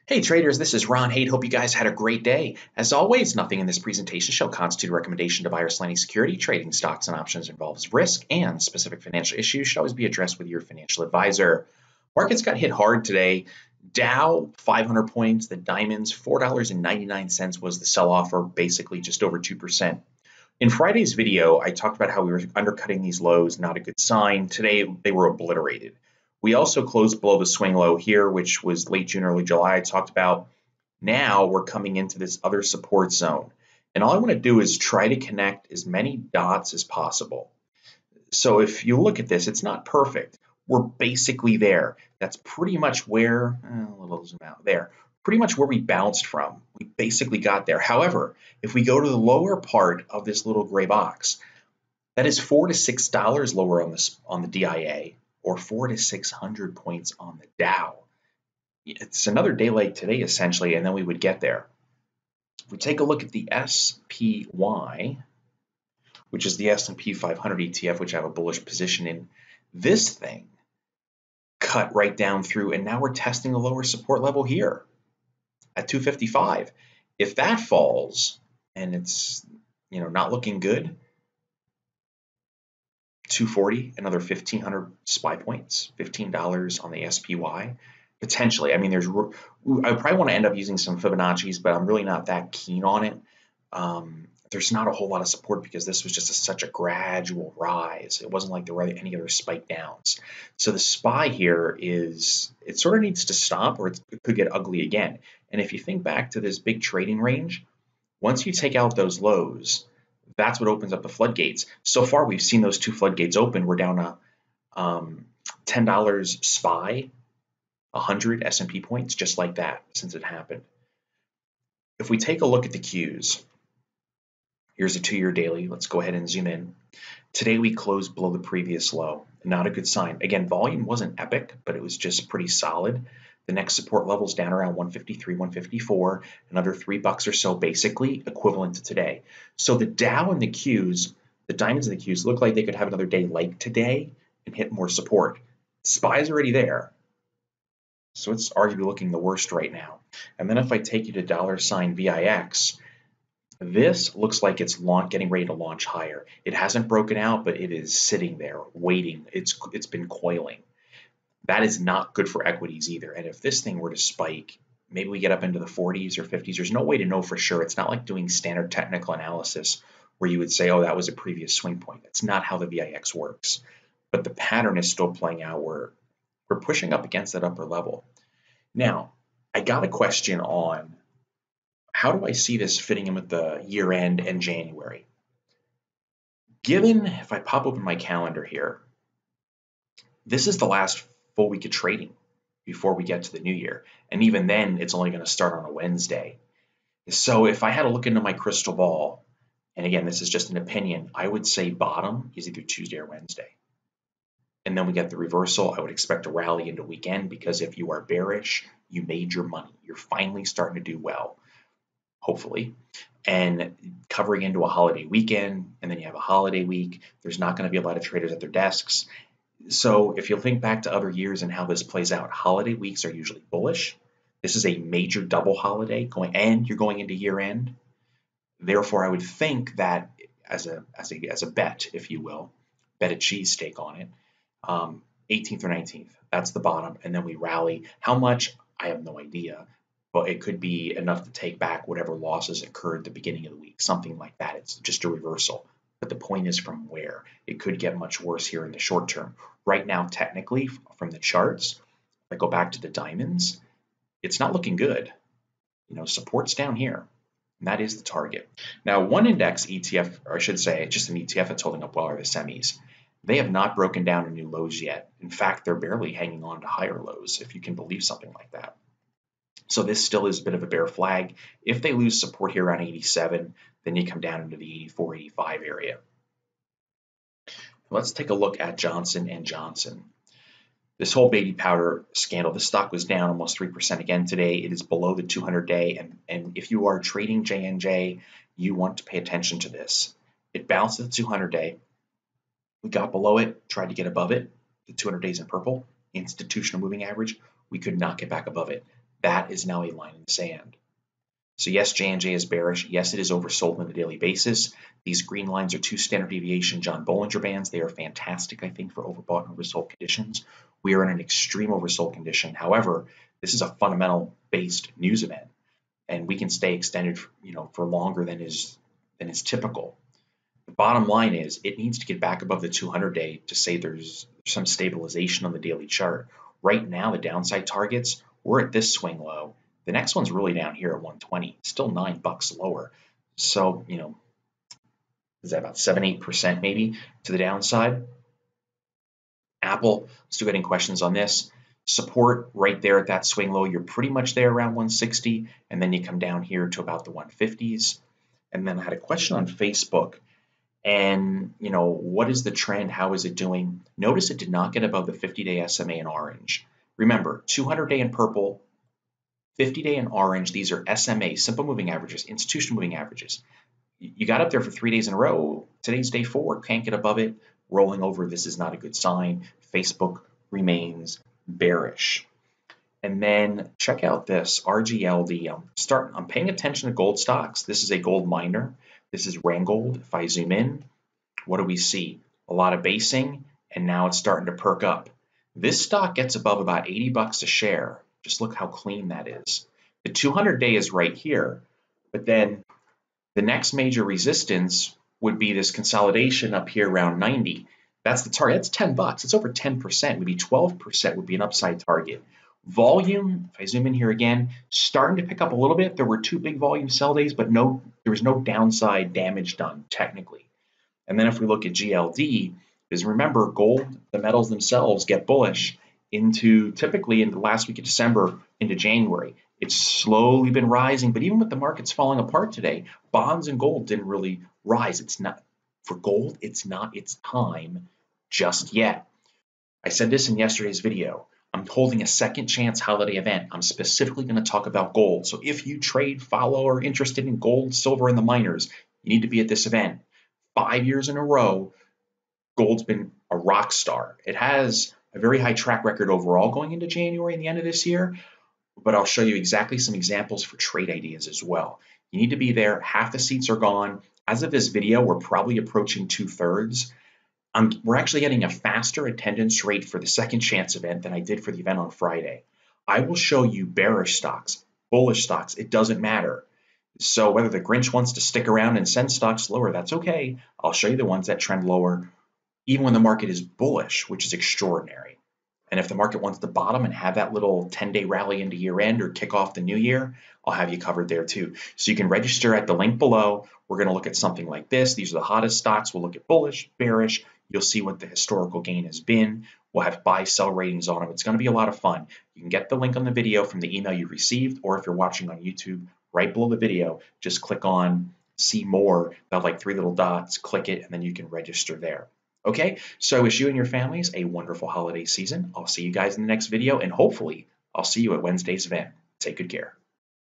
Hey traders, this is Ron Haight. Hope you guys had a great day. As always, nothing in this presentation shall constitute a recommendation to buy or sell any security. Trading stocks and options involves risk, and specific financial issues should always be addressed with your financial advisor. Markets got hit hard today. Dow 500 points, the diamonds $4.99 was the sell-off, or basically just over 2%. In Friday's video, I talked about how we were undercutting these lows, not a good sign. Today, they were obliterated. We also closed below the swing low here, which was late June, early July. I talked about. Now we're coming into this other support zone. And all I want to do is try to connect as many dots as possible. So if you look at this, it's not perfect. We're basically there. That's pretty much where, a little zoom out there, pretty much where we bounced from. We basically got there. However, if we go to the lower part of this little gray box, that is $4 to $6 lower on the DIA, or 400 to 600 points on the Dow. It's another day like today, essentially, and then we would get there. If we take a look at the SPY, which is the S&P 500 ETF, which I have a bullish position in, this thing cut right down through, and now we're testing a lower support level here at 255. If that falls, and it's not looking good, 240, another 1,500 SPY points, $15 on the SPY, potentially. I mean, I probably want to end up using some Fibonacci's, but I'm really not that keen on it. There's not a whole lot of support because this was just such a gradual rise. It wasn't like there were any other spike downs. So the SPY here it sort of needs to stop, or it could get ugly again. And if you think back to this big trading range, once you take out those lows, that's what opens up the floodgates. So far, we've seen those two floodgates open. We're down to $10 SPY, 100 S&P points, just like that since it happened. If we take a look at the Qs, here's a 2-year daily. Let's go ahead and zoom in. Today, we closed below the previous low. Not a good sign. Again, volume wasn't epic, but it was just pretty solid. The next support level is down around 153, 154, another $3 or so, basically equivalent to today. So the Dow and the Qs, the diamonds and the Qs, look like they could have another day like today and hit more support. SPY's already there, so it's arguably looking the worst right now. And then if I take you to $VIX, this looks like it's getting ready to launch higher. It hasn't broken out, but it is sitting there waiting. It's been coiling. That is not good for equities either. And if this thing were to spike, maybe we get up into the 40s or 50s. There's no way to know for sure. It's not like doing standard technical analysis where you would say, oh, that was a previous swing point. That's not how the VIX works. But the pattern is still playing out where we're pushing up against that upper level. Now, I got a question on how do I see this fitting in with the year end and January? Given, if I pop open my calendar here, this is the last full week of trading before we get to the new year. And even then, it's only going to start on a Wednesday. So if I had to look into my crystal ball, and again, this is just an opinion, I would say bottom is either Tuesday or Wednesday. And then we get the reversal. I would expect a rally into weekend because if you are bearish, you made your money. You're finally starting to do well, hopefully. And covering into a holiday weekend, and then you have a holiday week, there's not going to be a lot of traders at their desks. So if you'll think back to other years and how this plays out, holiday weeks are usually bullish. This is a major double holiday and you're going into year end. Therefore, I would think that as a bet, if you will, bet a cheesesteak on it, 18th or 19th, that's the bottom. And then we rally. How much? I have no idea, but it could be enough to take back whatever losses occurred at the beginning of the week, something like that. It's just a reversal. But the point is from where. It could get much worse here in the short term. Right now, technically, from the charts, if I go back to the diamonds, it's not looking good. Support's down here, and that is the target. Now, one index ETF, or I should say just an ETF that's holding up well, are the semis. They have not broken down to new lows yet. In fact, they're barely hanging on to higher lows, if you can believe something like that. So this still is a bit of a bear flag. If they lose support here around 87, then you come down into the 84, 85 area. Let's take a look at Johnson & Johnson. This whole baby powder scandal, the stock was down almost 3% again today. It is below the 200-day, and if you are trading J&J, you want to pay attention to this. It bounced at the 200-day. We got below it, tried to get above it, the 200 days in purple, institutional moving average. We could not get back above it. That is now a line in the sand. So yes, J&J is bearish. Yes, it is oversold on a daily basis. These green lines are 2 standard deviation John Bollinger Bands. They are fantastic, I think, for overbought and oversold conditions. We are in an extreme oversold condition. However, this is a fundamental-based news event, and we can stay extended, for longer than is typical. The bottom line is it needs to get back above the 200-day to say there's some stabilization on the daily chart. Right now, the downside targets, we're at this swing low. The next one's really down here at 120, still $9 lower. So, is that about 7-8% maybe to the downside? Apple, still getting questions on this. Support right there at that swing low. You're pretty much there around 160, and then you come down here to about the 150s. And then I had a question on Facebook. And, what is the trend? How is it doing? Notice it did not get above the 50-day SMA in orange. Remember, 200-day in purple, 50-day in orange. These are SMA, simple moving averages, institutional moving averages. You got up there for 3 days in a row. Today's day 4, can't get above it. Rolling over, this is not a good sign. Facebook remains bearish. And then check out this RGLD. I'm paying attention to gold stocks. This is a gold miner. This is Randgold. If I zoom in, what do we see? A lot of basing, and now it's starting to perk up. This stock gets above about $80 a share. Just look how clean that is. The 200-day is right here, but then the next major resistance would be this consolidation up here around 90. That's the target. That's $10. It's over 10%. Maybe 12% would be an upside target. Volume, if I zoom in here again, starting to pick up a little bit. There were 2 big volume sell days, but there was no downside damage done technically. And then if we look at GLD, because remember, gold, the metals themselves get bullish typically into the last week of December into January. It's slowly been rising, but even with the markets falling apart today, bonds and gold didn't really rise. For gold, it's not its time just yet. I said this in yesterday's video. I'm holding a second chance holiday event. I'm specifically going to talk about gold. So if you trade, follow, or are interested in gold, silver, and the miners, you need to be at this event. 5 years in a row, gold's been a rock star. It has a very high track record overall going into January and the end of this year, but I'll show you exactly some examples for trade ideas as well. You need to be there. Half the seats are gone. As of this video, we're probably approaching 2/3. We're actually getting a faster attendance rate for the second chance event than I did for the event on Friday. I will show you bearish stocks, bullish stocks. It doesn't matter. So whether the Grinch wants to stick around and send stocks lower, that's okay. I'll show you the ones that trend lower, even when the market is bullish, which is extraordinary. And if the market wants to bottom and have that little 10-day rally into year end or kick off the new year, I'll have you covered there too. So you can register at the link below. We're going to look at something like this. These are the hottest stocks. We'll look at bullish, bearish. You'll see what the historical gain has been. We'll have buy-sell ratings on them. It's going to be a lot of fun. You can get the link on the video from the email you received, or if you're watching on YouTube, right below the video, just click on see more. They'll have like 3 little dots, click it, and then you can register there. Okay, so I wish you and your families a wonderful holiday season. I'll see you guys in the next video, and hopefully I'll see you at Wednesday's event. Take good care.